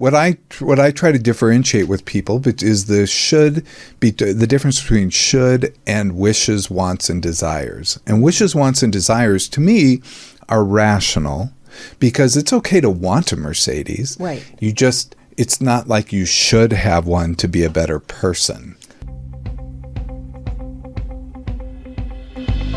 what I try to differentiate with people is the difference between should and wishes, wants, and desires. And wishes, wants, and desires to me are rational because it's okay to want a Mercedes. Right. It's not like you should have one to be a better person.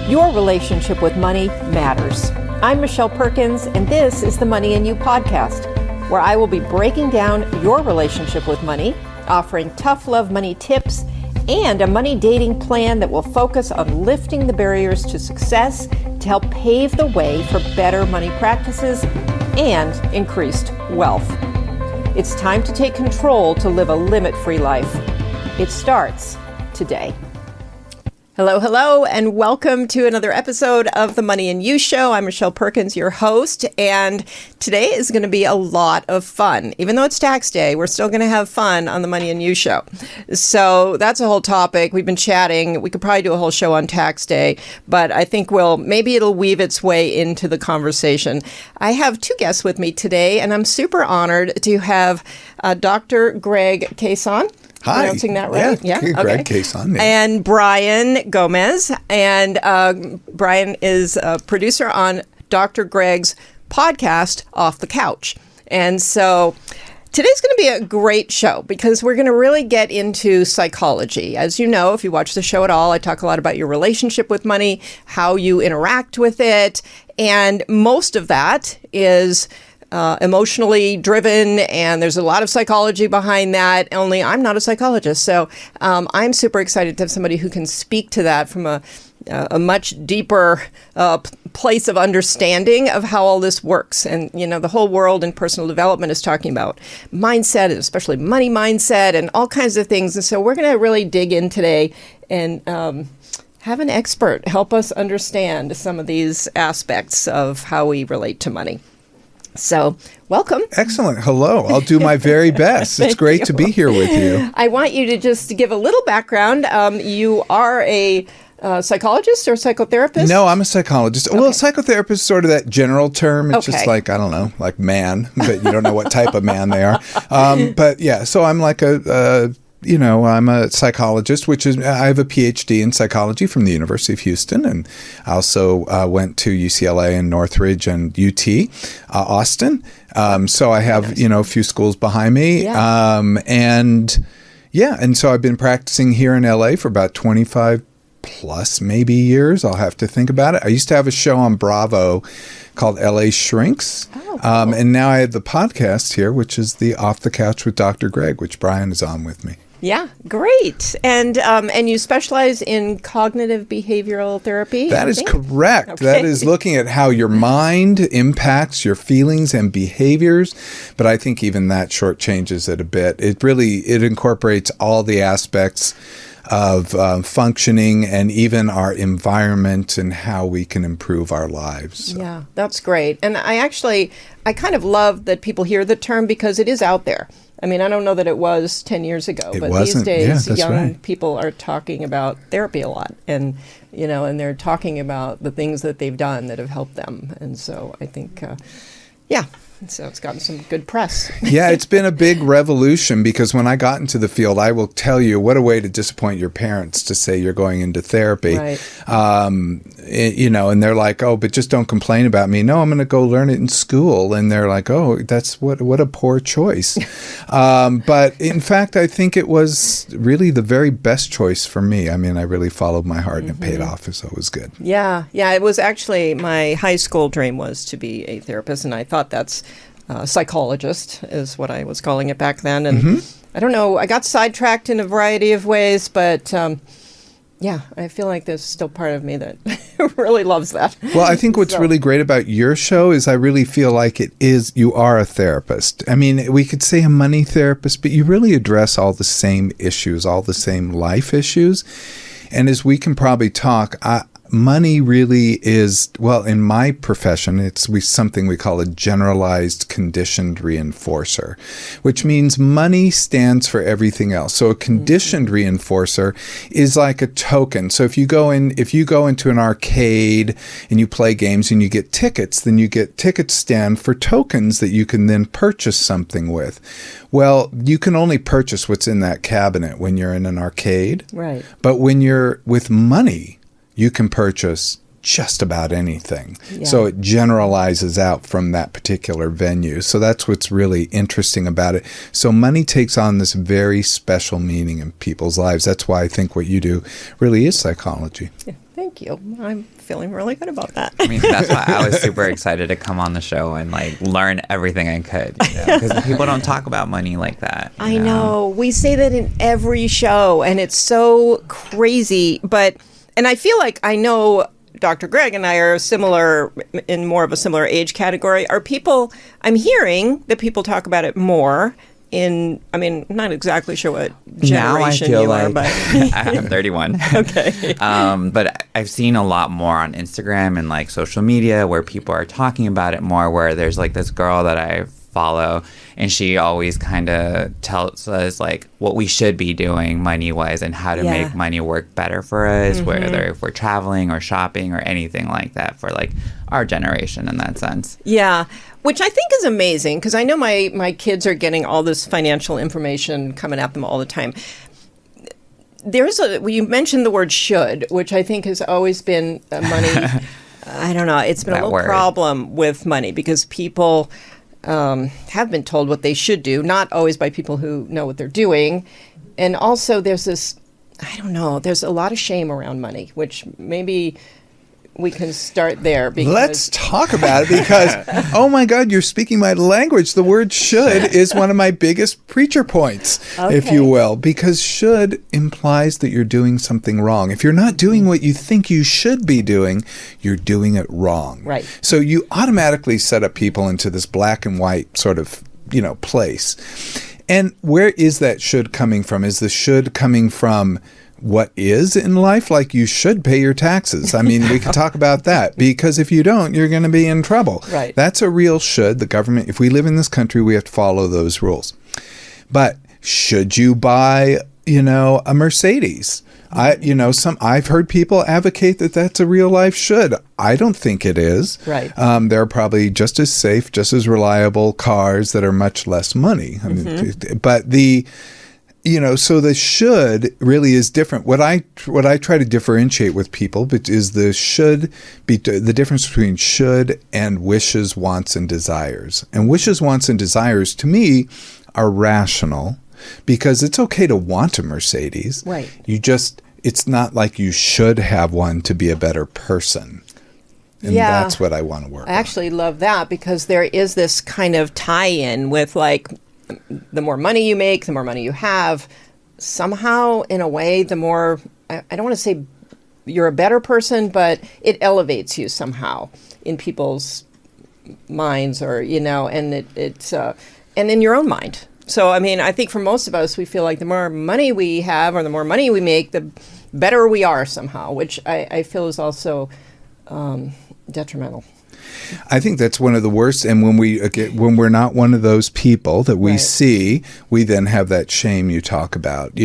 Your relationship with money matters. I'm Michelle Perkins, and this is the Money and You podcast, where I will be breaking down your relationship with money, offering tough love money tips, and a money dating plan that will focus on lifting the barriers to success to help pave the way for better money practices and increased wealth. It's time to take control to live a limit-free life. It starts today. Hello, and welcome to another episode of the Money and You Show. I'm Michelle Perkins, your host, and today is going to be a lot of fun. Even though it's tax day, we're still going to have fun on the Money and You Show. So that's a whole topic. We've been chatting. We could probably do a whole show on tax day, but I think maybe it'll weave its way into the conversation. I have two guests with me today, and I'm super honored to have Dr. Greg Cason. Hi. Pronouncing that right? Yeah. Greg Cason. Yeah. And Brian Gomez. And Brian is a producer on Dr. Greg's podcast, Off the Couch. And so today's going to be a great show because we're going to really get into psychology. As you know, if you watch the show at all, I talk a lot about your relationship with money, how you interact with it. And most of that is emotionally driven, and there's a lot of psychology behind that, only I'm not a psychologist. So I'm super excited to have somebody who can speak to that from a much deeper place of understanding of how all this works. And, you know, the whole world in personal development is talking about mindset, and especially money mindset and all kinds of things. And so we're going to really dig in today and have an expert help us understand some of these aspects of how we relate to money. So, welcome. Excellent. Hello. I'll do my very best. It's great to be here with you. I want you to just give a little background. You are a psychologist or psychotherapist? No, I'm a psychologist. Okay. Well, psychotherapist is sort of that general term. It's just like, I don't know, like man, but you don't know what type of man they are. But yeah, so I'm like I'm a psychologist, I have a PhD in psychology from the University of Houston, and I also went to UCLA and Northridge and UT, Austin. So I have, a few schools behind me. Yeah. And so I've been practicing here in LA for about 25 plus maybe years. I'll have to think about it. I used to have a show on Bravo called LA Shrinks. Oh, cool. And now I have the podcast here, which is the Off the Couch with Dr. Greg, which Brian is on with me. Yeah, great. And you specialize in cognitive behavioral therapy? That is correct. Okay. That is looking at how your mind impacts your feelings and behaviors. But I think even that shortchanges it a bit. It incorporates all the aspects of functioning and even our environment and how we can improve our lives. So. Yeah, that's great. And I kind of love that people hear the term because it is out there. I mean, I don't know that it was 10 years ago, but these days young people are talking about therapy a lot, and and they're talking about the things that they've done that have helped them. And so I think, so it's gotten some good press. Yeah, it's been a big revolution because when I got into the field, I will tell you, what a way to disappoint your parents to say you're going into therapy. Right. And they're like, oh, but just don't complain about me. No, I'm going to go learn it in school. And they're like, oh, that's what a poor choice. But in fact, I think it was really the very best choice for me. I mean, I really followed my heart and it paid off, so it was good. Yeah. It was actually my high school dream was to be a therapist, and I thought that's psychologist is what I was calling it back then. And I don't know, I got sidetracked in a variety of ways, but I feel like there's still part of me that really loves that. Well, I think what's really great about your show is I really feel like you are a therapist. I mean, we could say a money therapist, but you really address all the same issues, all the same life issues. And as we can probably talk, money really is, well, in my profession, it's something we call a generalized conditioned reinforcer, which means money stands for everything else. So a conditioned reinforcer is like a token. So if you go into an arcade and you play games and you get tickets, then you get tickets stand for tokens that you can then purchase something with. Well, you can only purchase what's in that cabinet when you're in an arcade. Right. But when you're with money, you can purchase just about anything. Yeah. So it generalizes out from that particular venue. So that's what's really interesting about it. So money takes on this very special meaning in people's lives. That's why I think what you do really is psychology. Yeah, thank you. I'm feeling really good about that. I mean, that's why I was super excited to come on the show and learn everything I could, because people don't talk about money like that. I know. We say that in every show, and it's so crazy, and I feel like I know Dr. Greg and I are similar, in more of a similar age category. I'm hearing that people talk about it more I'm not exactly sure what generation now I feel you are, but I'm 31. Okay. But I've seen a lot more on Instagram and social media where people are talking about it more, where there's this girl that I follow, and she always kind of tells us what we should be doing money-wise and how to make money work better for us, whether if we're traveling or shopping or anything like that for our generation in that sense. Yeah, which I think is amazing, because I know my kids are getting all this financial information coming at them all the time. You mentioned the word should, which I think has always been money. I don't know. It's been a little problem with money because people have been told what they should do, not always by people who know what they're doing. And also there's this, I don't know, there's a lot of shame around money, which maybe we can start there. Let's talk about it, because, oh my God, you're speaking my language. The word should is one of my biggest preacher points, if you will, because should implies that you're doing something wrong. If you're not doing what you think you should be doing, you're doing it wrong. Right. So you automatically set up people into this black and white sort of, place. And where is that should coming from? Is the should coming from what is in life? You should pay your taxes. I mean, we can talk about that, because if you don't, you're going to be in trouble. Right. That's a real should. The government, if we live in this country, we have to follow those rules. But should you buy, a Mercedes? I've heard people advocate that that's a real life should. I don't think it is. Right. There are probably just as safe, just as reliable cars that are much less money. I mean, but so the should really is different. What I try to differentiate with people is the difference between should and wishes, wants, and desires. And wishes, wants, and desires, to me, are rational, because it's okay to want a Mercedes. Right. It's not like you should have one to be a better person. And that's what I want to work on. I actually love that, because there is this kind of tie-in with the more money you make, the more money you have. Somehow, in a way, the more, I don't want to say you're a better person, but it elevates you somehow in people's minds, or, and it's and in your own mind. So, I think for most of us, we feel like the more money we have or the more money we make, the better we are somehow, which I feel is also detrimental. I think that's one of the worst. And when we're not one of those people that we see, we then have that shame you talk about,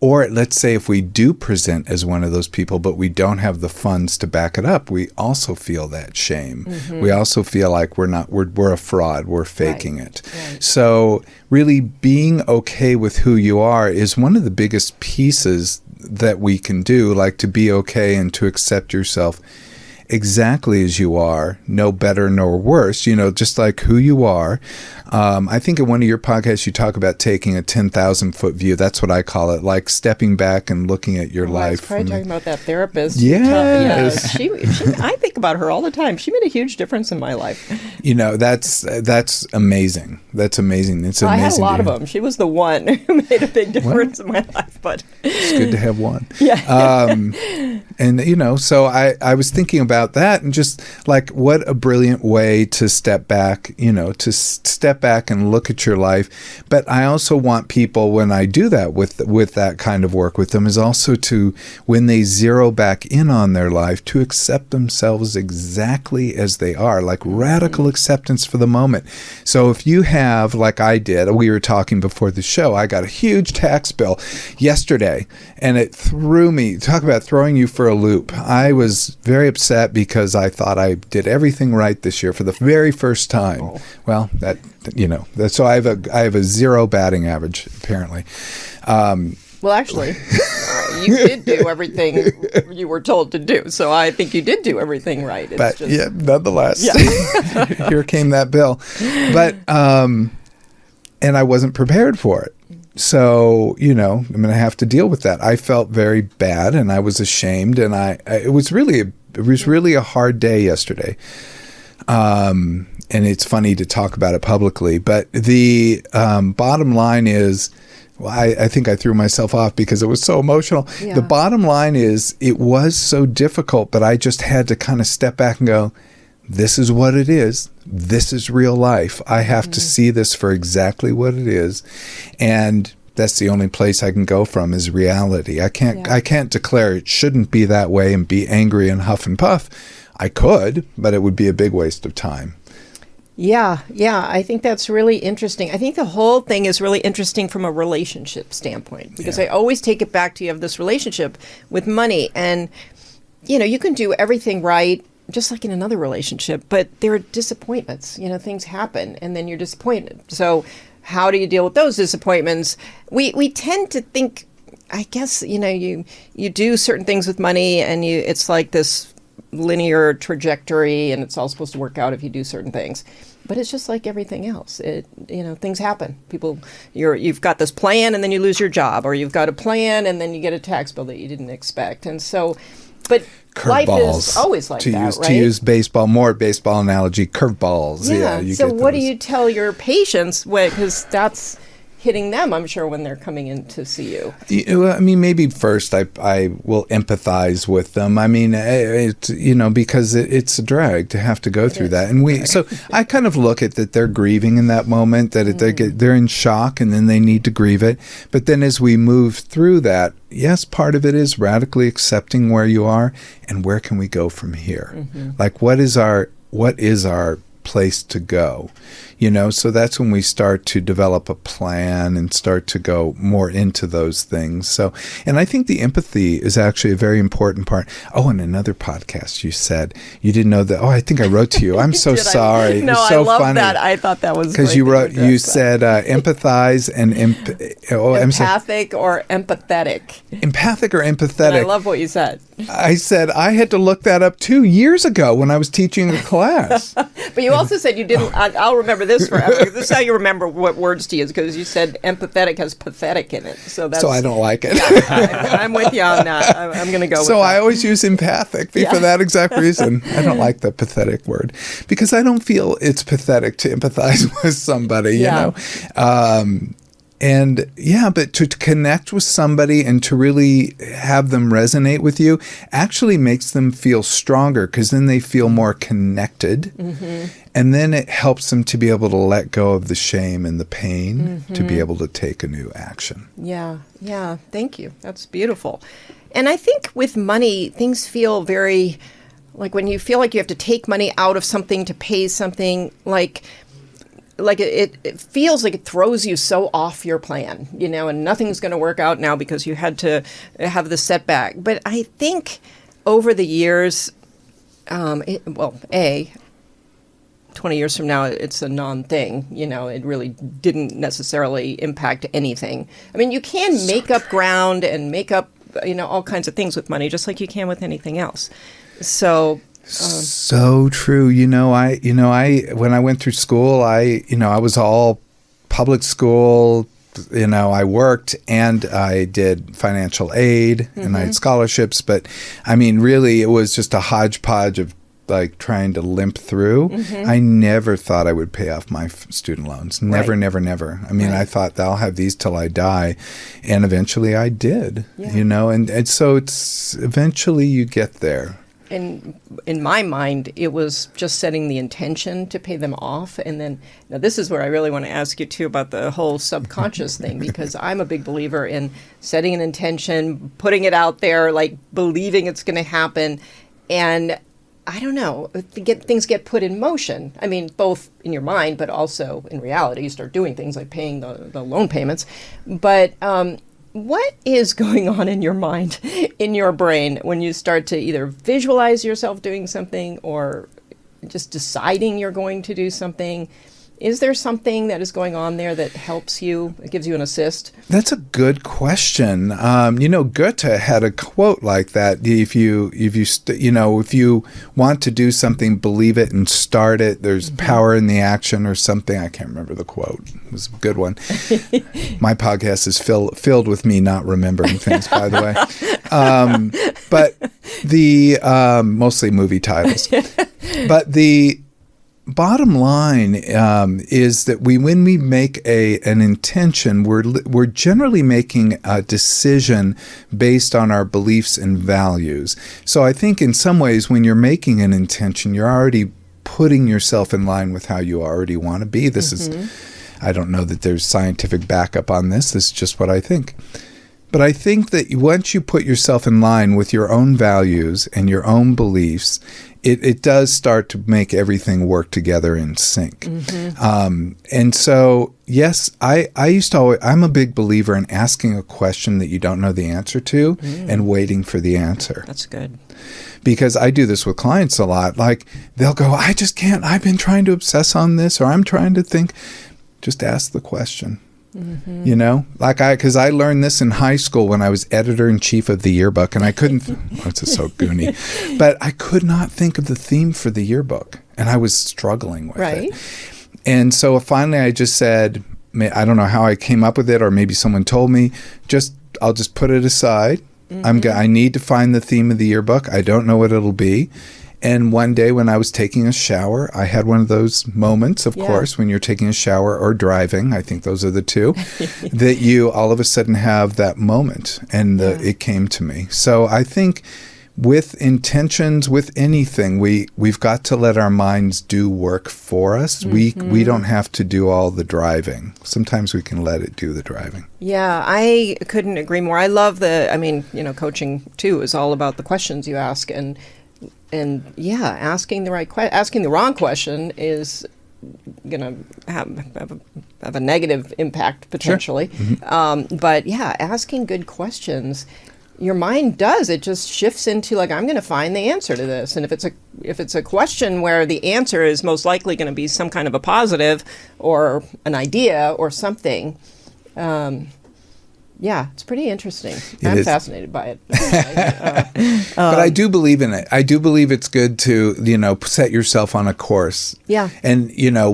or let's say if we do present as one of those people, but we don't have the funds to back it up, we also feel that shame. We also feel like we're a fraud, we're faking it. Right. So really being okay with who you are is one of the biggest pieces that we can do, to be okay and to accept yourself exactly as you are, no better nor worse, just like who you are. I think in one of your podcasts, you talk about taking a 10,000-foot view. That's what I call it, stepping back and looking at your life. I was probably talking about that therapist. Yes. She, I think about her all the time. She made a huge difference in my life. That's amazing. That's amazing. It's amazing. I had a lot of them. She was the one who made a big difference in my life. But it's good to have one. Yeah. And, so I was thinking about about that and just like what a brilliant way to step back, to step back and look at your life. But I also want people, when I do that with that kind of work with them, is also to, when they zero back in on their life, to accept themselves exactly as they are, like radical acceptance for the moment. So if you have, like I did, we were talking before the show, I got a huge tax bill yesterday, and it threw me, talk about throwing you for a loop. I was very upset because I thought I did everything right this year for the very first time. Oh. Well, so I have a 0 batting average, apparently. Well, actually, you did do everything you were told to do. So I think you did do everything right. But nonetheless, here came that bill. But, and I wasn't prepared for it. So, I'm going to have to deal with that. I felt very bad and I was ashamed, and it was really a hard day yesterday. And it's funny to talk about it publicly, but the bottom line is, well, I think I threw myself off because it was so emotional. Yeah. The bottom line is it was so difficult, but I just had to kind of step back and go, this is what it is. This is real life. I have to see this for exactly what it is. And that's the only place I can go from is reality. I can't declare it shouldn't be that way and be angry and huff and puff. I could, but it would be a big waste of time. Yeah. I think that's really interesting. I think the whole thing is really interesting from a relationship standpoint, because I always take it back to, you have this relationship with money, and you can do everything right, just like in another relationship, but there are disappointments. Things happen and then you're disappointed. So how do you deal with those disappointments? We tend to think, I guess, you do certain things with money and it's like this linear trajectory and it's all supposed to work out if you do certain things. But it's just like everything else. Things happen. You've got this plan and then you lose your job, or you've got a plan and then you get a tax bill that you didn't expect. And so, but life is always like that, right? To use baseball analogy, curveballs. Yeah. So what do you tell your patients? Because that's hitting them, I'm sure, when they're coming in to see you. I mean, maybe first I will empathize with them. I mean, because it's a drag to have to go through that. And so I kind of look at that they're grieving in that moment, that they're in shock and then they need to grieve it. But then as we move through that, yes, part of it is radically accepting where you are and where can we go from here? Mm-hmm. Like, what is our place to go? So that's when we start to develop a plan and start to go more into those things. So, and I think the empathy is actually a very important part. Oh, in another podcast, you said you didn't know that. Oh, I think I wrote to you. I'm so sorry. No, it's so I love funny. that. I thought that was because you said empathize and empathic or empathetic. Empathic or empathetic. And I love what you said. I said I had to look that up 2 years ago when I was teaching a class. But you also said you didn't. I'll remember this forever. This is how you remember what words to use, because you said empathetic has pathetic in it. So I don't like it. Yeah, I'm with you on that. I'm going to go with that. So I always use empathic for that exact reason. I don't like the pathetic word because I don't feel it's pathetic to empathize with somebody, you know. But to connect with somebody and to really have them resonate with you actually makes them feel stronger, because then they feel more connected. Mm-hmm. And then it helps them to be able to let go of the shame and the pain to be able to take a new action. Yeah. Thank you. That's beautiful. And I think with money, things feel very, like when you feel like you have to take money out of something to pay something, like it feels like it throws you so off your plan, and nothing's going to work out now because you had to have the setback. But I think over the years, 20 years from now, it's a non-thing. It really didn't necessarily impact anything. I mean, you can make up ground and make up, all kinds of things with money, just like you can with anything else. So... so true. I when I went through school, I was all public school. I worked and I did financial aid and I had scholarships. But I mean, really, it was just a hodgepodge of like trying to limp through. I never thought I would pay off my student loans. Never. I mean, I thought I'll have these till I die. And eventually I did, and so it's eventually you get there. in my mind, it was just setting the intention to pay them off. And then, now this is where I really want to ask you too about the whole subconscious thing, because I'm a big believer in setting an intention, putting it out there, like believing it's going to happen. And I don't know, things get put in motion. I mean, both in your mind, but also in reality, you start doing things like paying the loan payments. But what is going on in your mind, in your brain, when you start to either visualize yourself doing something or just deciding you're going to do something? Is there something that is going on there that helps you, that gives you an assist? That's a good question. Goethe had a quote like that. If you want to do something, believe it and start it. There's power in the action or something. I can't remember the quote. It was a good one. My podcast is filled with me not remembering things, by the way. But the mostly movie titles. But the bottom line is that when we make an intention, we're generally making a decision based on our beliefs and values. So I think in some ways, when you're making an intention, you're already putting yourself in line with how you already want to be. This is, I don't know that there's scientific backup on this. This is just what I think. But I think that once you put yourself in line with your own values and your own beliefs, it does start to make everything work together in sync. And so, yes, I'm a big believer in asking a question that you don't know the answer to and waiting for the answer. That's good. Because I do this with clients a lot. Like, they'll go, I just can't, I've been trying to obsess on this, or I'm trying to think. Just ask the question. Because I learned this in high school when I was editor-in-chief of the yearbook, and I couldn't, it's so goony, but I could not think of the theme for the yearbook, and I was struggling with it. And so finally I just said, I don't know how I came up with it, or maybe someone told me, I'll just put it aside. I need to find the theme of the yearbook. I don't know what it'll be. And one day when I was taking a shower, I had one of those moments, of course, when you're taking a shower or driving, I think those are the two, that you all of a sudden have that moment, and it came to me. So I think with intentions, with anything, we've got to let our minds do work for us. We don't have to do all the driving. Sometimes we can let it do the driving. Yeah, I couldn't agree more. I love coaching too is all about the questions you ask, and asking the wrong question is going to have a negative impact potentially. But asking good questions, your mind does. It just shifts into like, I'm going to find the answer to this. And if it's a question where the answer is most likely going to be some kind of a positive or an idea or something, it's pretty interesting. I'm fascinated by it. But I do believe in it. I do believe it's good to, set yourself on a course. Yeah. And,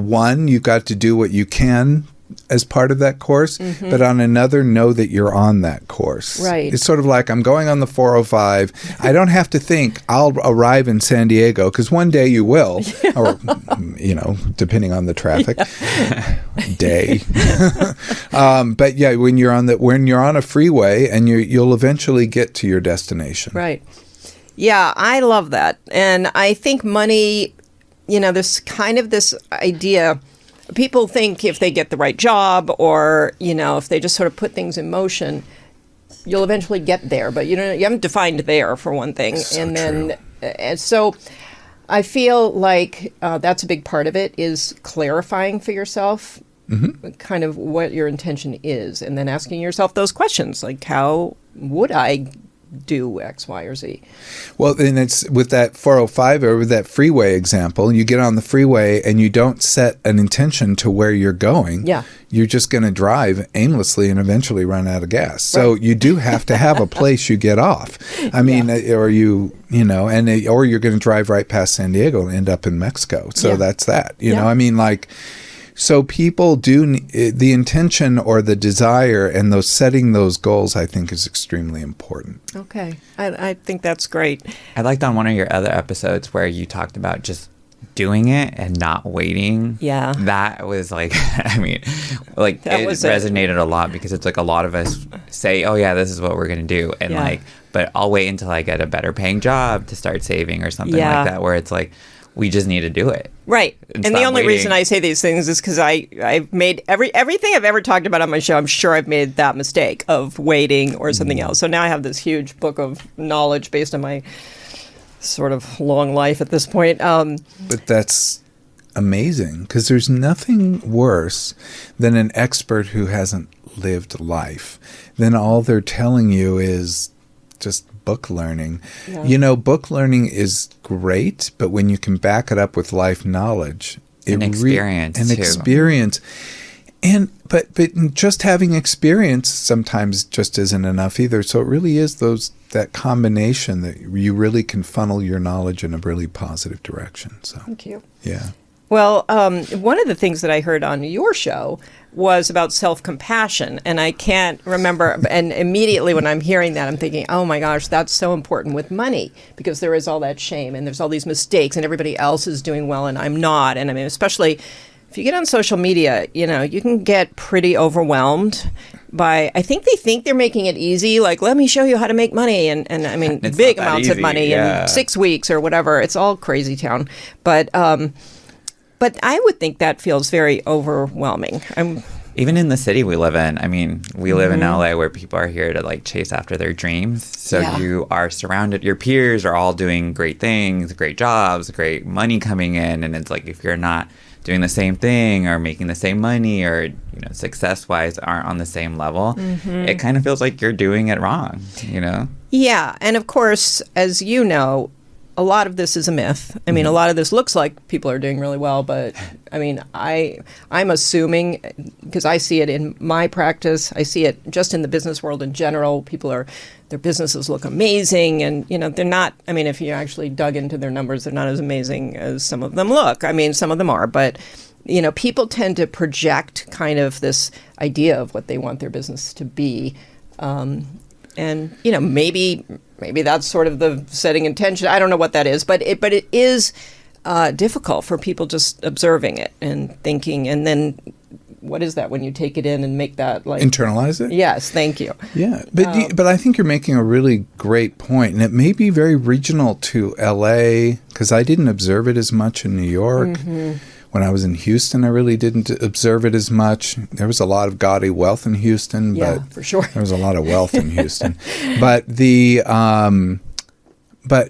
one, you've got to do what you can as part of that course, but on another, know that you're on that course. Right. It's sort of like, I'm going on the 405. I don't have to think I'll arrive in San Diego, because one day you will, or, depending on the traffic day. But yeah, when you're on a freeway, and you'll eventually get to your destination. Right. Yeah, I love that. And I think money, there's kind of this idea. People think if they get the right job, or, if they just sort of put things in motion, you'll eventually get there. But, you haven't defined there, for one thing. So I feel like that's a big part of it, is clarifying for yourself kind of what your intention is, and then asking yourself those questions, like, how would I do X, Y, or Z? Well, and it's with that 405 or with that freeway example, you get on the freeway and you don't set an intention to where you're going. Yeah. You're just going to drive aimlessly and eventually run out of gas. So you do have to have a place you get off. I mean, or you're going to drive right past San Diego and end up in Mexico. So that's that, I mean, like, so people do the intention or the desire, and setting those goals, I think, is extremely important. Okay. I think that's great. I liked on one of your other episodes where you talked about just doing it and not waiting. Yeah. That was like, it resonated a lot, because it's like a lot of us say, oh yeah, this is what we're going to do. And but I'll wait until I get a better paying job to start saving or something like that, where it's like, we just need to do it. Right. And the only reason I say these things is because I've made everything I've ever talked about on my show, I'm sure I've made that mistake of waiting or something else. So now I have this huge book of knowledge based on my sort of long life at this point. But that's amazing, because there's nothing worse than an expert who hasn't lived life. Then all they're telling you is just book learning. Yeah. Book learning is great, but when you can back it up with life knowledge, experience, but just having experience sometimes just isn't enough either. So it really is that combination that you really can funnel your knowledge in a really positive direction. So thank you. Yeah. Well, one of the things that I heard on your show was about self-compassion, and I can't remember, and immediately when I'm hearing that, I'm thinking, oh my gosh, that's so important with money, because there is all that shame, and there's all these mistakes, and everybody else is doing well, and I'm not. And I mean, especially if you get on social media, you can get pretty overwhelmed by, I think they think they're making it easy, like, let me show you how to make money, and I mean, big amounts of money in 6 weeks or whatever. It's all crazy town. But I would think that feels very overwhelming. Even in the city we live in, I mean, we live in LA where people are here to like chase after their dreams. So you are surrounded, your peers are all doing great things, great jobs, great money coming in. And it's like, if you're not doing the same thing or making the same money or, success-wise aren't on the same level, it kind of feels like you're doing it wrong, Yeah. And of course, as you know, a lot of this is a myth. I mean, a lot of this looks like people are doing really well, but I mean, I'm assuming, because I see it in my practice, I see it just in the business world in general. Their businesses look amazing, and they're not. I mean, if you actually dug into their numbers, they're not as amazing as some of them look. I mean, some of them are, but people tend to project kind of this idea of what they want their business to be, and maybe that's sort of the setting intention. I don't know what that is, but it is difficult for people just observing it and thinking, and then what is that when you take it in and make that like internalize it? Yes, thank you. Yeah, but I think you're making a really great point, and it may be very regional to LA, because I didn't observe it as much in New York. When I was in Houston, I really didn't observe it as much. There was a lot of gaudy wealth in Houston, but for sure. There was a lot of wealth in Houston. But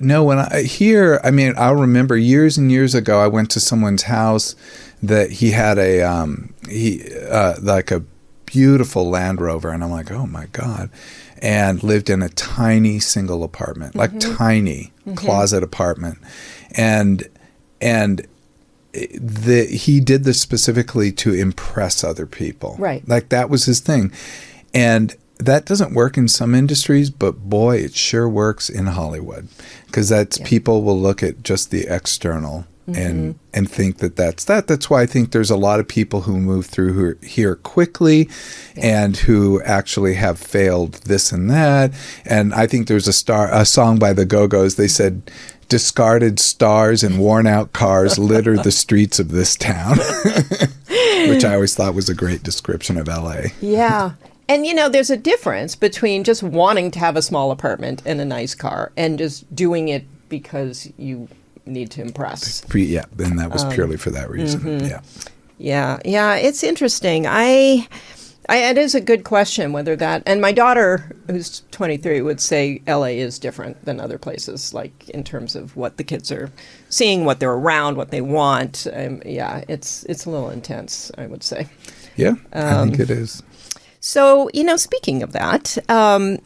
no, when I'll remember years and years ago, I went to someone's house that he had like a beautiful Land Rover, and I'm like, oh my God, and lived in a tiny single apartment, like tiny closet apartment, and he did this specifically to impress other people. Right. Like that was his thing. And that doesn't work in some industries, but boy, it sure works in Hollywood, because people will look at just the external and think that's that. That's why I think there's a lot of people who move through here quickly and who actually have failed this and that. And I think there's a song by the Go-Go's. They said, discarded stars and worn out cars litter the streets of this town, which I always thought was a great description of LA. Yeah. And, there's a difference between just wanting to have a small apartment and a nice car and just doing it because you need to impress. Yeah. And that was purely for that reason. Yeah. Yeah. It's interesting. It is a good question whether that, and my daughter, who's 23, would say LA is different than other places, like in terms of what the kids are seeing, what they're around, what they want. It's a little intense, I would say. Yeah, I think it is. So, speaking of that, a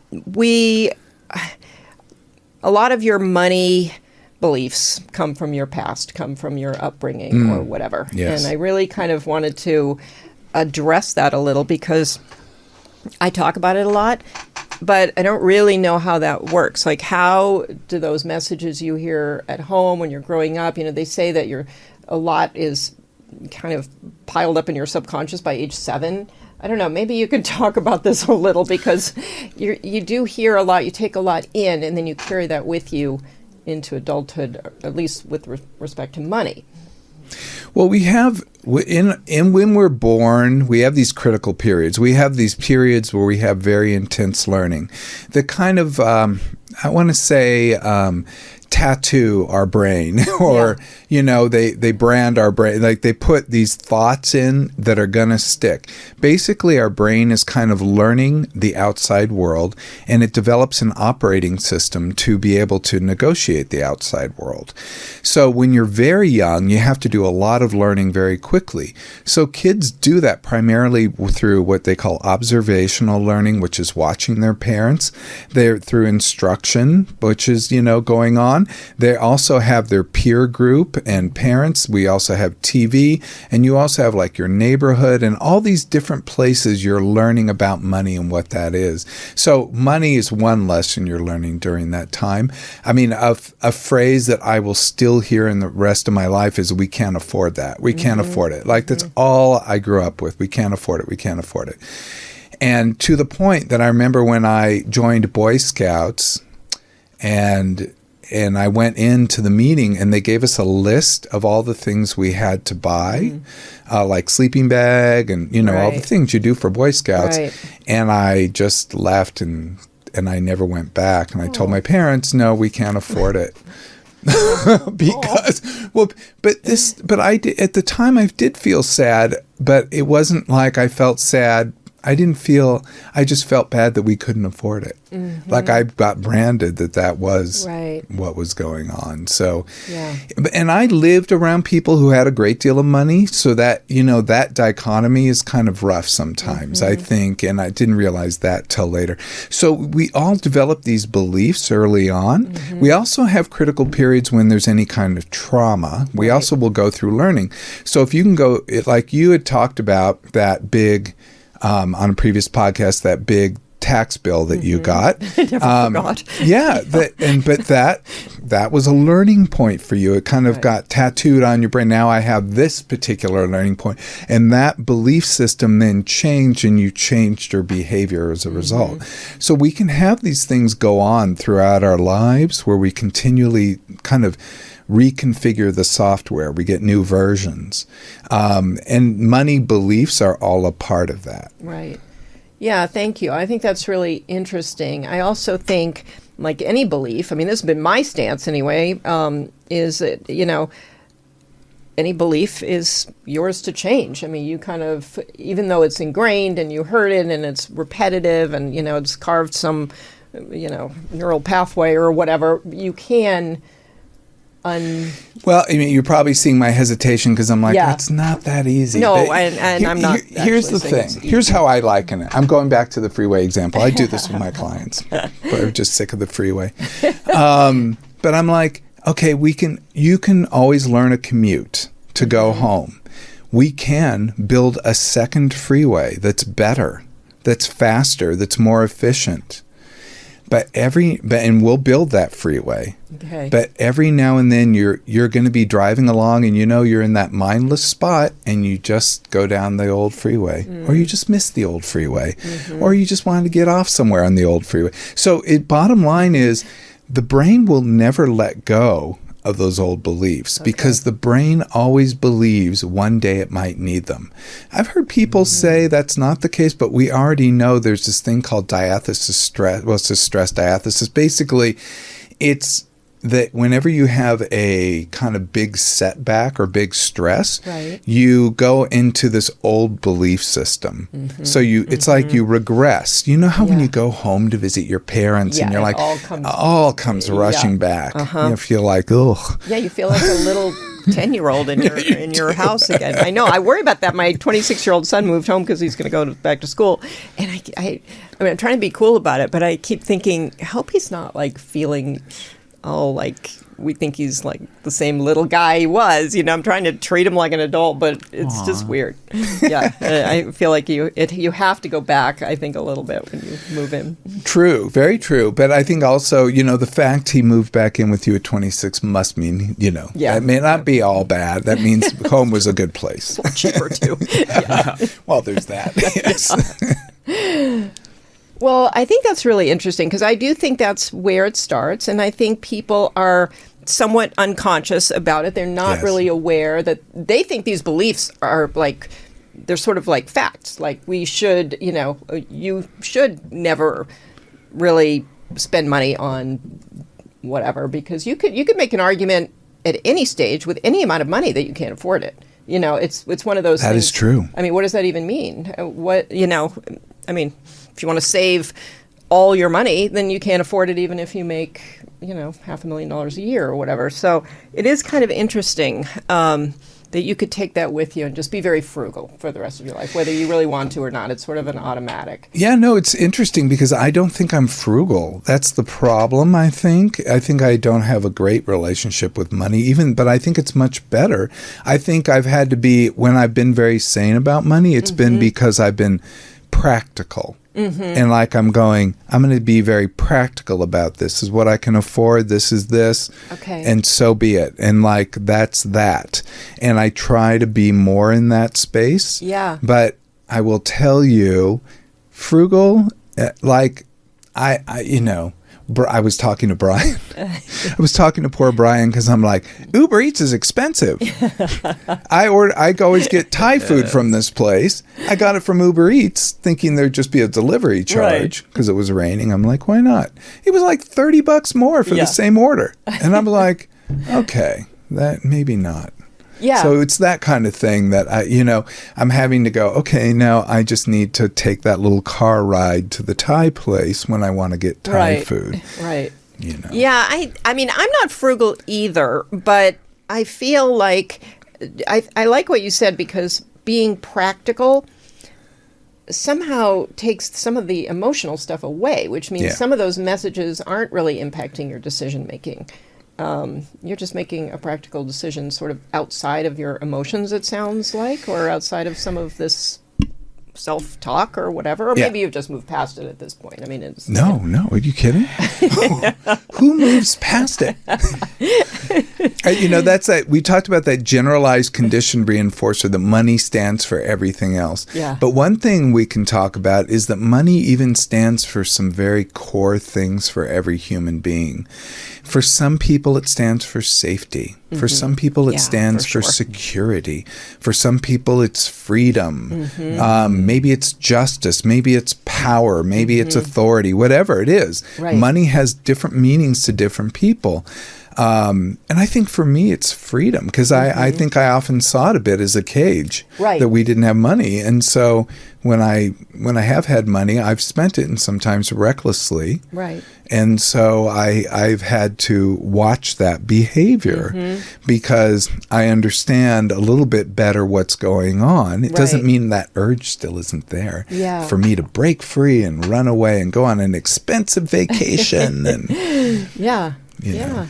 lot of your money beliefs come from your past, come from your upbringing or whatever. Yes. And I really kind of wanted to address that a little, because I talk about it a lot, but I don't really know how that works. Like, how do those messages you hear at home when you're growing up, they say that a lot is kind of piled up in your subconscious by age 7. I don't know, maybe you could talk about this a little, because you do hear a lot, you take a lot in, and then you carry that with you into adulthood, at least with respect to money. Well, we have when we're born, we have these critical periods. We have these periods where we have very intense learning. The kind of, I want to say, tattoo our brain, or they brand our brain, like they put these thoughts in that are gonna stick. Basically, our brain is kind of learning the outside world, and it develops an operating system to be able to negotiate the outside world. So when you're very young, you have to do a lot of learning very quickly. So kids do that primarily through what they call observational learning, which is watching their parents. They're through instruction, which is going on. They also have their peer group and parents. We also have TV, and you also have like your neighborhood and all these different places you're learning about money and what that is. So money is one lesson you're learning during that time. I mean, a phrase that I will still hear in the rest of my life is, we can't afford that. We can't afford it. Like that's all I grew up with. We can't afford it. We can't afford it. And to the point that I remember when I joined Boy Scouts, and I went into the meeting, and they gave us a list of all the things we had to buy, like sleeping bag and, all the things you do for Boy Scouts. Right. And I just left and I never went back. And I told my parents, no, we can't afford it. Because, but I did, at the time I did feel sad, but it wasn't like I felt sad. I just felt bad that we couldn't afford it. Mm-hmm. Like I got branded that was what was going on. So, and I lived around people who had a great deal of money. So that, that dichotomy is kind of rough sometimes, I think. And I didn't realize that till later. So we all develop these beliefs early on. Mm-hmm. We also have critical periods when there's any kind of trauma. We also will go through learning. So if you can go, like you had talked about that big, on a previous podcast, that big tax bill that you got. I never forgot. Yeah, but that was a learning point for you. It kind of got tattooed on your brain. Now I have this particular learning point, and that belief system then changed, and you changed your behavior as a result. So we can have these things go on throughout our lives, where we continually kind of reconfigure the software. We get new versions. And money beliefs are all a part of that. Right. Yeah, thank you. I think that's really interesting. I also think, like any belief, I mean, this has been my stance anyway, is that, any belief is yours to change. I mean, you kind of, even though it's ingrained and you heard it and it's repetitive and, it's carved some, neural pathway or whatever, you can... Well, I mean, you're probably seeing my hesitation because I'm like, it's not that easy. No, and I'm not. Here's the thing. Here's how I liken it. I'm going back to the freeway example. I do this with my clients, but I'm just sick of the freeway. But I'm like, okay, you can always learn a commute to go home. We can build a second freeway that's better, that's faster, that's more efficient. And we'll build that freeway. Okay. But every now and then you're going to be driving along, and you're in that mindless spot, and you just go down the old freeway, or you just miss the old freeway, or you just wanted to get off somewhere on the old freeway. So bottom line is, the brain will never let go of those old beliefs, because the brain always believes one day it might need them. I've heard people say that's not the case, but we already know there's this thing called diathesis stress. Well, it's just stress diathesis. Basically, it's that whenever you have a kind of big setback or big stress, you go into this old belief system. So it's like you regress. You know how when you go home to visit your parents and you're like, all comes rushing back. You feel like, ugh. Yeah, you feel like a little 10-year-old in your house again. I know. I worry about that. My 26-year-old son moved home because he's going to go back to school. And I mean, I'm trying to be cool about it, but I keep thinking, I hope he's not like feeling... like we think he's like the same little guy he was. I'm trying to treat him like an adult, but it's just weird. Yeah, I feel like you have to go back, I think, a little bit when you move in. True, very true. But I think also, the fact he moved back in with you at 26 must mean, that may not be all bad. That means home was a good place. It's cheaper, too. Well, there's that. Yes. Well, I think that's really interesting, because I do think that's where it starts. And I think people are somewhat unconscious about it. They're not really aware that they think these beliefs are like, they're sort of like facts. Like we should, you should never really spend money on whatever, because you could make an argument at any stage with any amount of money that you can't afford it. It's one of those things. That is true. I mean, what does that even mean? I mean, if you want to save all your money, then you can't afford it even if you make, $500,000 a year or whatever. So it is kind of interesting that you could take that with you and just be very frugal for the rest of your life, whether you really want to or not. It's sort of an automatic. Yeah, no, it's interesting because I don't think I'm frugal. That's the problem, I think. I think I don't have a great relationship with money, but I think it's much better. I think I've had to be, when I've been very sane about money, it's been because I've been practical. And like I'm going to be very practical about this is what I can afford. This is this. Okay. And so be it. And like, that's that. And I try to be more in that space. Yeah. But I will tell you, frugal, like I was talking to Brian. I was talking to poor Brian because I'm like, Uber Eats is expensive. I always get Thai food from this place. I got it from Uber Eats thinking there'd just be a delivery charge because it was raining. I'm like, why not? It was like $30 more for the same order. And I'm like, okay, that maybe not. Yeah. So it's that kind of thing that I'm having to go, okay, now I just need to take that little car ride to the Thai place when I want to get Thai food. Right. Yeah, I mean, I'm not frugal either, but I feel like I like what you said, because being practical somehow takes some of the emotional stuff away, which means some of those messages aren't really impacting your decision making. You're just making a practical decision sort of outside of your emotions, it sounds like, or outside of some of this self-talk or whatever. Or maybe you've just moved past it at this point. I mean, it's... No, are you kidding? Who moves past it? That's that. We talked about that generalized conditioned reinforcer, that money stands for everything else. Yeah. But one thing we can talk about is that money even stands for some very core things for every human being. For some people, it stands for safety. For some people, it stands for security. For some people, it's freedom. Maybe it's justice. Maybe it's power. Maybe it's authority. Whatever it is. Right. Money has different meanings to different people. And I think for me, it's freedom, because I think I often saw it a bit as a cage, that we didn't have money. And so when I have had money, I've spent it, and sometimes recklessly. Right. And so I've had to watch that behavior because I understand a little bit better what's going on. It doesn't mean that urge still isn't there for me to break free and run away and go on an expensive vacation and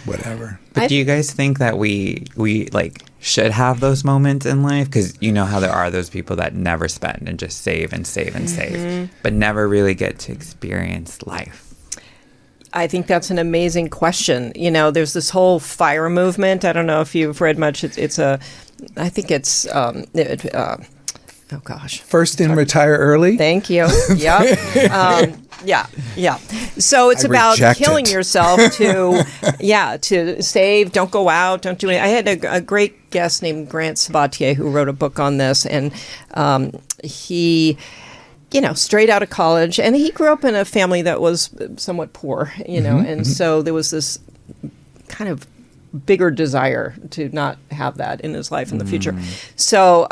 whatever. But do you guys think that we like should have those moments in life? Because you know how there are those people that never spend and just save and save and save, but never really get to experience life. I think that's an amazing question. There's this whole FIRE movement. I don't know if you've read much. I think it's oh gosh. First in, retire early. Thank you. Yep. Yeah. So it's about killing yourself to save, don't go out, don't do anything. I had a great guest named Grant Sabatier who wrote a book on this, and he, straight out of college, and he grew up in a family that was somewhat poor, and so there was this kind of bigger desire to not have that in his life in the future. So,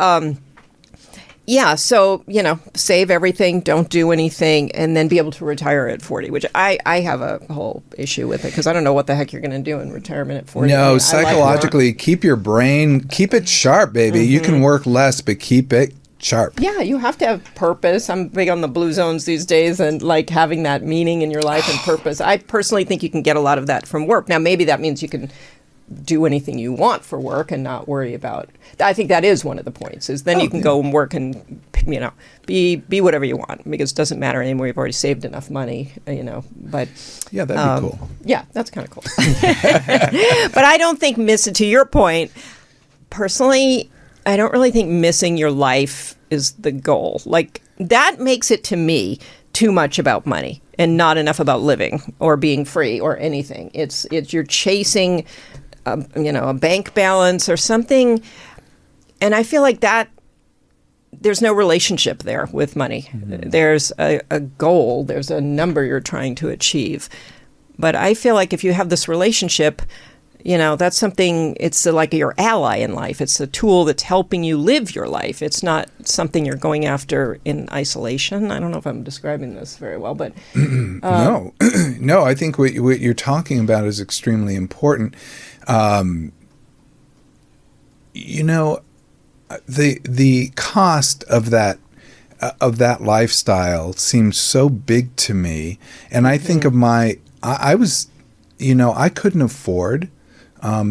save everything, don't do anything, and then be able to retire at 40, which I have a whole issue with it, because I don't know what the heck you're going to do in retirement at 40. No, psychologically, keep your brain, keep it sharp, baby. You can work less, but keep it sharp. Yeah, you have to have purpose. I'm big on the blue zones these days, and like having that meaning in your life and purpose. I personally think you can get a lot of that from work. Now, maybe that means you can do anything you want for work and not worry about. I think that is one of the points, is then you can go and work and be whatever you want, because it doesn't matter anymore. You've already saved enough money, but yeah, that'd be cool. Yeah, that's kind of cool. But I don't think to your point, personally, I don't really think missing your life is the goal. Like, that makes it, to me, too much about money and not enough about living or being free or anything. It's you're chasing a bank balance or something. And I feel like that there's no relationship there with money. Mm-hmm. There's a goal, there's a number you're trying to achieve. But I feel like if you have this relationship, that's something, it's like your ally in life. It's a tool that's helping you live your life. It's not something you're going after in isolation. I don't know if I'm describing this very well, but... No, I think what you're talking about is extremely important. The cost of that lifestyle seems so big to me, and I think of I couldn't afford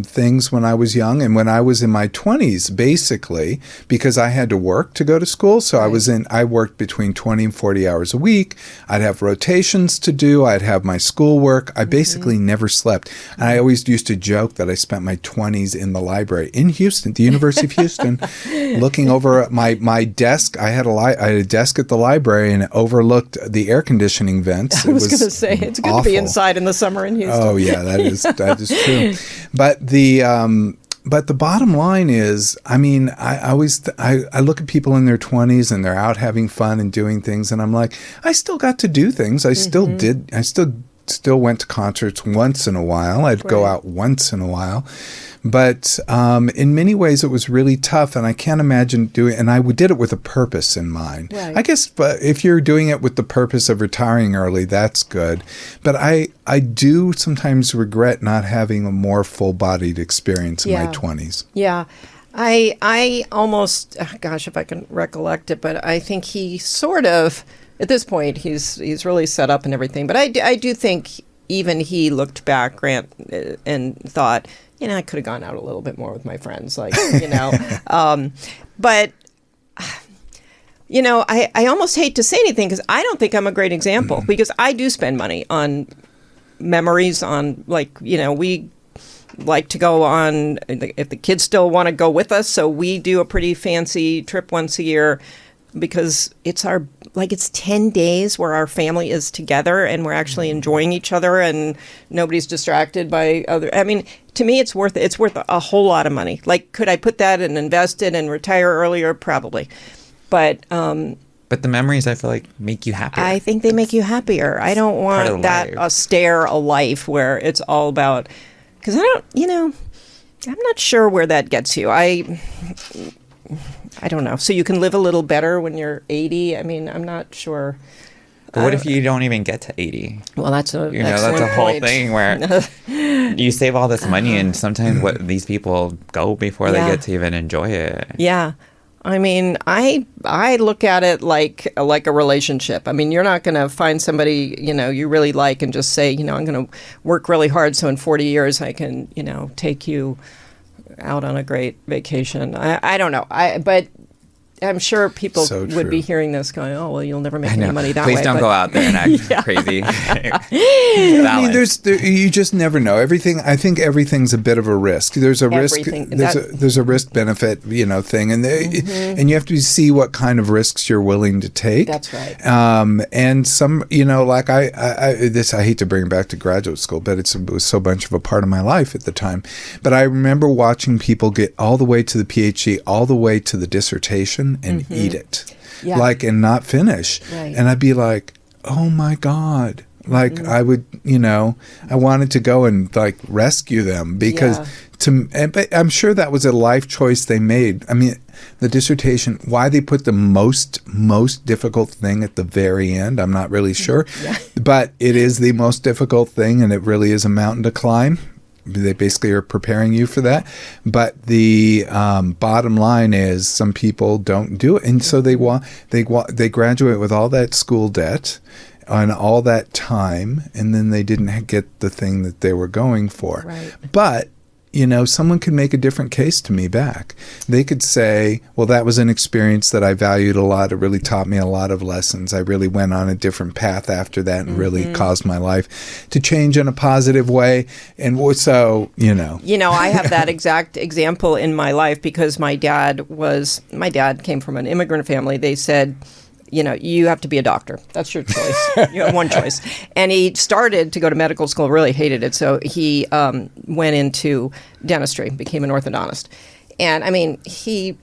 things when I was young, and when I was in my 20s, basically, because I had to work to go to school. So right. I worked between 20 and 40 hours a week. I'd have rotations to do. I'd have my schoolwork. I basically never slept. And I always used to joke that I spent my 20s in the library in Houston, the University of Houston, looking over at my desk. I had a desk at the library, and it overlooked the air conditioning vents. I was going to say, it's good to be inside in the summer in Houston. Oh, yeah, that is true. But the bottom line is, I mean, I look at people in their 20s and they're out having fun and doing things, and I'm like, I still got to do things. I still did. I still went to concerts once in a while. I'd go out once in a while. But in many ways, it was really tough, and I can't imagine doing. And I did it with a purpose in mind. Right. I guess, but if you're doing it with the purpose of retiring early, that's good. But I do sometimes regret not having a more full-bodied experience in my 20s. Yeah. I almost, gosh, if I can recollect it, but I think he sort of, at this point, he's really set up and everything. But I do think even he looked back, Grant, and thought, I could have gone out a little bit more with my friends, but, I almost hate to say anything because I don't think I'm a great example because I do spend money on memories, on we like to go on, if the kids still want to go with us. So we do a pretty fancy trip once a year because it's it's 10 days where our family is together and we're actually enjoying each other and nobody's distracted by to me, it's worth a whole lot of money. Could I put that and invest it and retire earlier? Probably. But the memories, I feel like, make you happier. I think they make you happier. I don't want that austere a life where it's all about, because I'm not sure where that gets you. I don't know. So you can live a little better when you're 80? I mean, I'm not sure. But what if you don't even get to 80? Well, that's a whole thing where you save all this money and sometimes these people go before they get to even enjoy it. Yeah. I mean, I look at it like a relationship. I mean, you're not going to find somebody, you really like and just say, I'm going to work really hard so in 40 years I can, take you out on a great vacation. I don't know. But I'm sure people would be hearing this going, oh, well, you'll never make any money that way. Please don't go out there and act crazy. I mean, you just never know. I think everything's a bit of a risk. There's a risk. There's a risk benefit, thing, and and you have to see what kind of risks you're willing to take. That's right. And some, I hate to bring it back to graduate school, but it was so much of a part of my life at the time. But I remember watching people get all the way to the PhD, all the way to the dissertation, and eat it, and not finish. Right. And I'd be like, oh my God. I would, I wanted to go and rescue them because but I'm sure that was a life choice they made. I mean, the dissertation, why they put the most difficult thing at the very end, I'm not really sure, but it is the most difficult thing and it really is a mountain to climb. They basically are preparing you for that. But the bottom line is some people don't do it. And so they graduate with all that school debt and all that time, and then they didn't get the thing that they were going for. Right. But someone could make a different case to me back. They could say, well, that was an experience that I valued a lot. It really taught me a lot of lessons. I really went on a different path after that and really caused my life to change in a positive way. And so, I have that exact example in my life because my dad came from an immigrant family. They said, you have to be a doctor. That's your choice. You have one choice. And he started to go to medical school, really hated it. So he went into dentistry, became an orthodontist. And I mean, he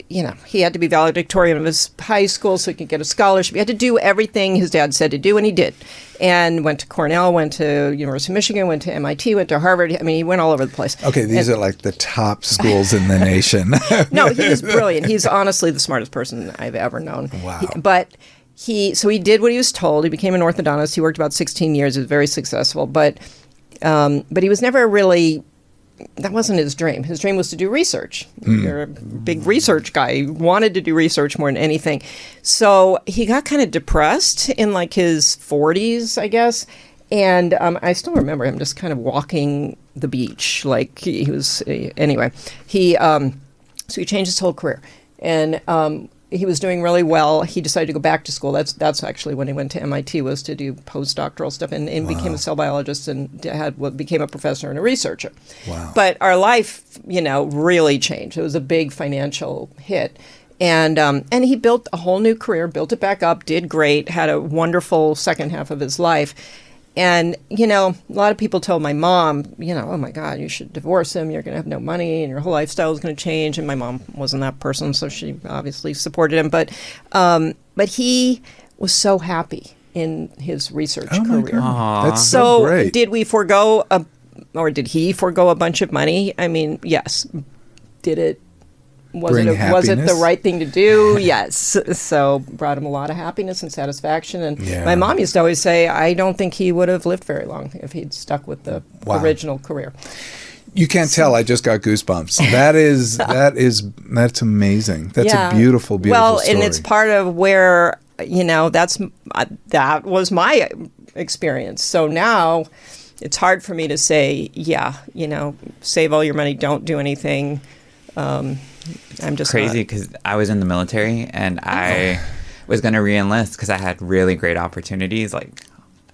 had to be valedictorian of his high school so he could get a scholarship. He had to do everything his dad said to do, and he did. And went to Cornell, went to University of Michigan, went to MIT, went to Harvard. I mean, he went all over the place. Okay, these are like the top schools in the nation. No, he was brilliant. He's honestly the smartest person I've ever known. Wow. He did what he was told. He became an orthodontist. He worked about 16 years. He was very successful. But he was never really... That wasn't his dream. His dream was to do research. You're a big research guy. He wanted to do research more than anything. So he got kind of depressed in like his 40s, I guess. And I still remember him just kind of walking the beach. Like he was, anyway. So he changed his whole career. And he was doing really well. He decided to go back to school. That's actually when he went to MIT, was to do postdoctoral stuff, and became a cell biologist and became a professor and a researcher. Wow. But our life, really changed. It was a big financial hit. And he built a whole new career, built it back up, did great, had a wonderful second half of his life. And, a lot of people told my mom, oh, my God, you should divorce him. You're going to have no money and your whole lifestyle is going to change. And my mom wasn't that person, so she obviously supported him. But he was so happy in his research career. That's so great. Did we forego did he forego a bunch of money? I mean, yes. Did it? Was it the right thing to do? Yes. So brought him a lot of happiness and satisfaction. And my mom used to always say, I don't think he would have lived very long if he'd stuck with the original career. You can't tell. I just got goosebumps. That's amazing. That's a beautiful, beautiful story. And it's part of where, that was my experience. So now it's hard for me to say, save all your money, don't do anything. I'm just crazy because I was in the military and I was going to re-enlist because I had really great opportunities, like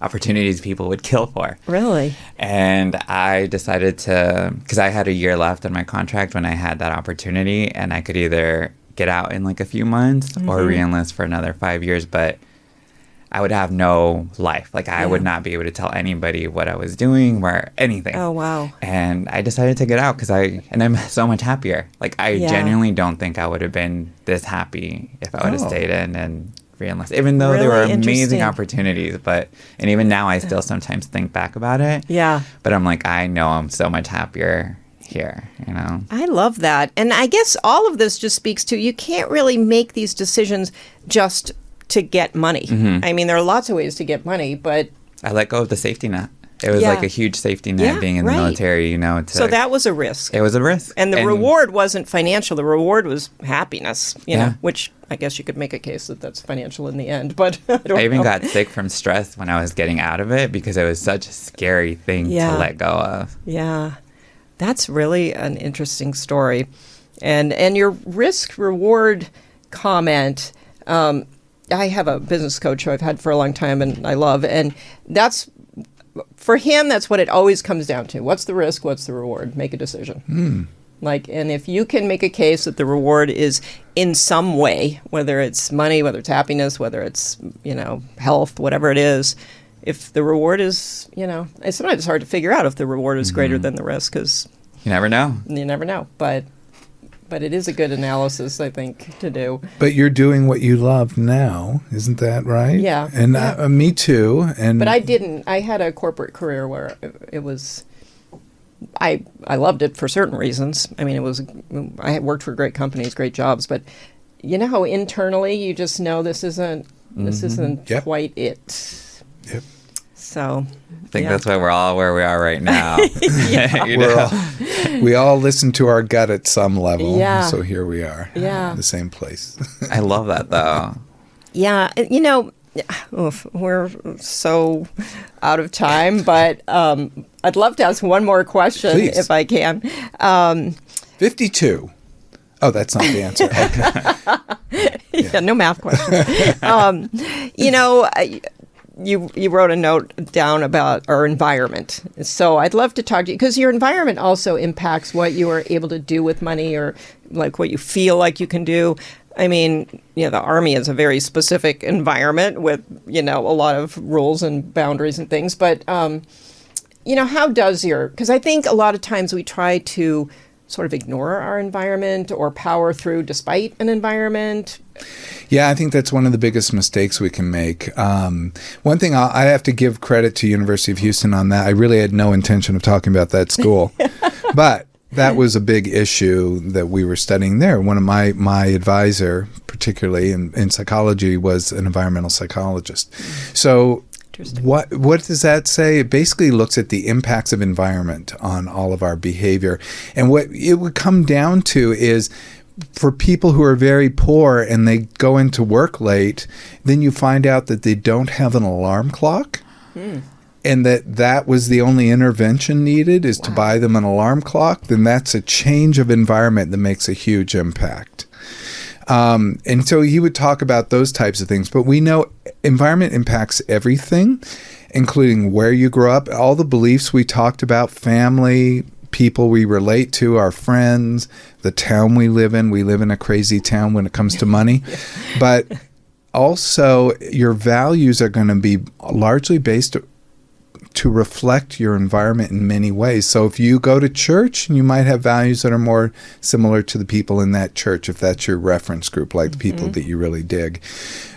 opportunities people would kill for. Really? And I decided to, because I had a year left on my contract when I had that opportunity, and I could either get out in like a few months or re-enlist for another 5 years, but I would have no life. Like I would not be able to tell anybody what I was doing or anything. Oh, wow. And I decided to get out because I'm so much happier. Like I genuinely don't think I would have been this happy if I would have stayed in and re-enlisted, even though there were amazing opportunities. And even now I still sometimes think back about it. Yeah. But I'm like, I know I'm so much happier here, I love that. And I guess all of this just speaks to, you can't really make these decisions just to get money. I mean, there are lots of ways to get money, but... I let go of the safety net. It was like a huge safety net being in the military, So that was a risk. It was a risk. And the reward wasn't financial. The reward was happiness, which I guess you could make a case that that's financial in the end, but I even got sick from stress when I was getting out of it because it was such a scary thing to let go of. Yeah. That's really an interesting story. And your risk-reward comment... I have a business coach who I've had for a long time and I love, and for him, that's what it always comes down to. What's the risk? What's the reward? Make a decision. And if you can make a case that the reward is in some way, whether it's money, whether it's happiness, whether it's, health, whatever it is, if the reward is, it's sometimes hard to figure out if the reward is greater than the risk because you never know. You never know, but it is a good analysis, I think, to do. But you're doing what you love now, isn't that right? Yeah. And me too. But I didn't. I had a corporate career where it was... I loved it for certain reasons. I mean, I had worked for great companies, great jobs, but how internally you just know this isn't quite it. Yep. So I think that's why we're all where we are right now. We all listen to our gut at some level. Yeah. So here we are. Yeah. The same place. I love that though. Yeah. We're so out of time, but I'd love to ask one more question. Please. If I can. 52. Oh, that's not the answer. Okay. No math questions. You wrote a note down about our environment. So I'd love to talk to you because your environment also impacts what you are able to do with money or like what you feel like you can do. I mean, the Army is a very specific environment with, a lot of rules and boundaries and things. But, how does because I think a lot of times we try to sort of ignore our environment or power through despite an environment. Yeah, I think that's one of the biggest mistakes we can make. One thing I have to give credit to University of Houston on that. I really had no intention of talking about that school, but that was a big issue that we were studying there. One of my advisor, particularly in psychology, was an environmental psychologist. So what does that say? It basically looks at the impacts of environment on all of our behavior. And what it would come down to is, for people who are very poor and they go into work late, then you find out that they don't have an alarm clock. And that was the only intervention needed is to buy them an alarm clock, then that's a change of environment that makes a huge impact. And so he would talk about those types of things. But we know environment impacts everything, including where you grow up, all the beliefs we talked about, family, people we relate to, our friends, the town we live in. We live in a crazy town when it comes to money. But also your values are going to be largely based to reflect your environment in many ways. So if you go to church, you might have values that are more similar to the people in that church, if that's your reference group, like the people that you really dig.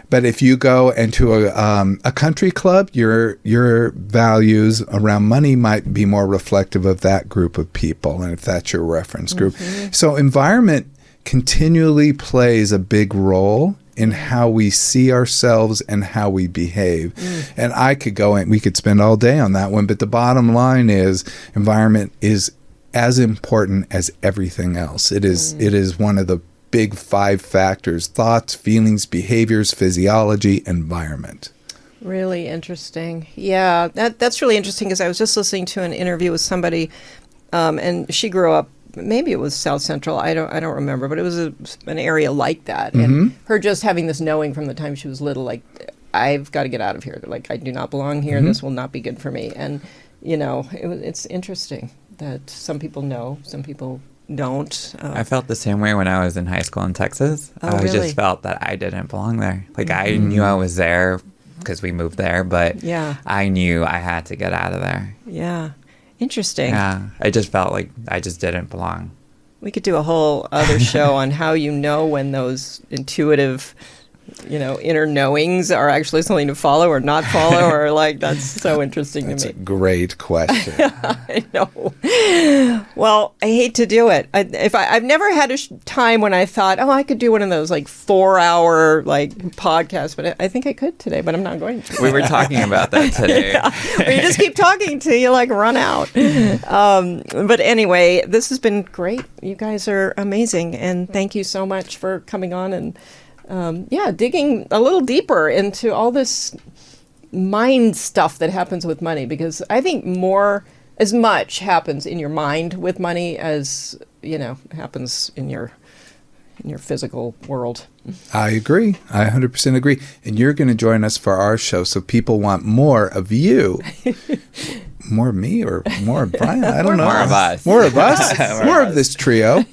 But if you go into a country club, your values around money might be more reflective of that group of people, and if that's your reference group. So environment continually plays a big role in how we see ourselves and how we behave. And I could go and we could spend all day on that one, but the bottom line is environment is as important as everything else. It is one of the big 5 factors: thoughts, feelings, behaviors, physiology, environment. Really interesting. Yeah, that's really interesting, because I was just listening to an interview with somebody, and she grew up, maybe it was South Central, I don't remember, but it was an area like that. And her just having this knowing from the time she was little, like, I've got to get out of here. Like, I do not belong here. This will not be good for me. And, it's interesting that some people know, some people don't. I felt the same way when I was in high school in Texas. I really? just felt that I didn't belong there. Like, I knew I was there because we moved there, but I knew I had to get out of there. Yeah. Interesting. Yeah. I just felt like I just didn't belong. We could do a whole other show on how when those intuitive, inner knowings are actually something to follow or not follow, or like, that's so interesting to me. That's a great question. I know. Well, I hate to do it. I've never had a time when I thought, I could do one of those like 4-hour like podcasts, but I think I could today, but I'm not going to. We were talking about that today. Well, you just keep talking till you like run out. But anyway, this has been great. You guys are amazing, and thank you so much for coming on and digging a little deeper into all this mind stuff that happens with money, because I think as much happens in your mind with money as, happens in your physical world. I agree. I 100% agree. And you're going to join us for our show, so people want more of you. More of me or more of Brian? I don't know. More of us. More of us. More of this trio.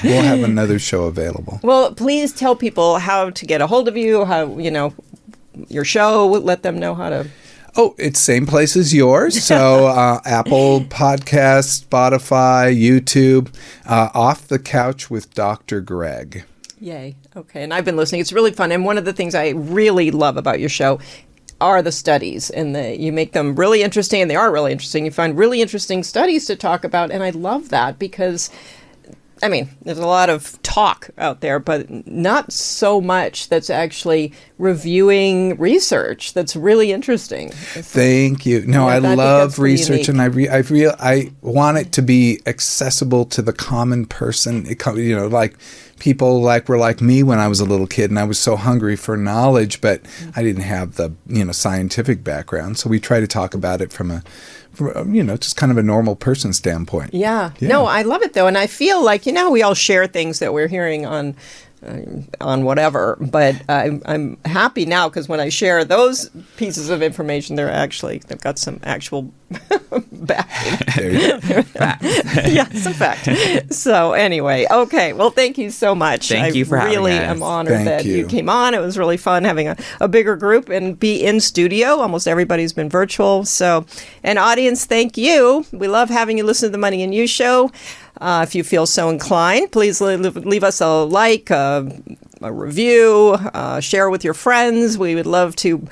We'll have another show available. Well, please tell people how to get a hold of you, how, your show. Let them know how to. Oh, it's same place as yours. So Apple Podcasts, Spotify, YouTube, Off the Couch with Dr. Greg. Yay. Okay. And I've been listening. It's really fun. And one of the things I really love about your show are the studies, and you make them really interesting, and they are really interesting. You find really interesting studies to talk about, and I love that, because there's a lot of talk out there, but not so much that's actually reviewing research that's really interesting. Thank you. No, I love research, and I want it to be accessible to the common person. Like people were like me when I was a little kid, and I was so hungry for knowledge, but I didn't have the scientific background. So we try to talk about it from just kind of a normal person standpoint. Yeah. No, I love it though, and I feel like we all share things that we're hearing on on whatever. But I'm happy now because when I share those pieces of information, they've got some actual backing. There you go. Yeah, some fact. So anyway, okay. Well, thank you so much. Thank you for having us. I really am honored Thank that you. you came on. It was really fun having a bigger group and be in studio. Almost everybody's been virtual. So, and audience, thank you. We love having you listen to the Money and You show. If you feel so inclined, please leave us a like, a review, share with your friends. We would love to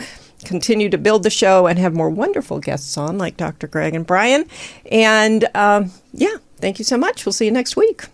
continue to build the show and have more wonderful guests on, like Dr. Greg and Brian. And thank you so much. We'll see you next week.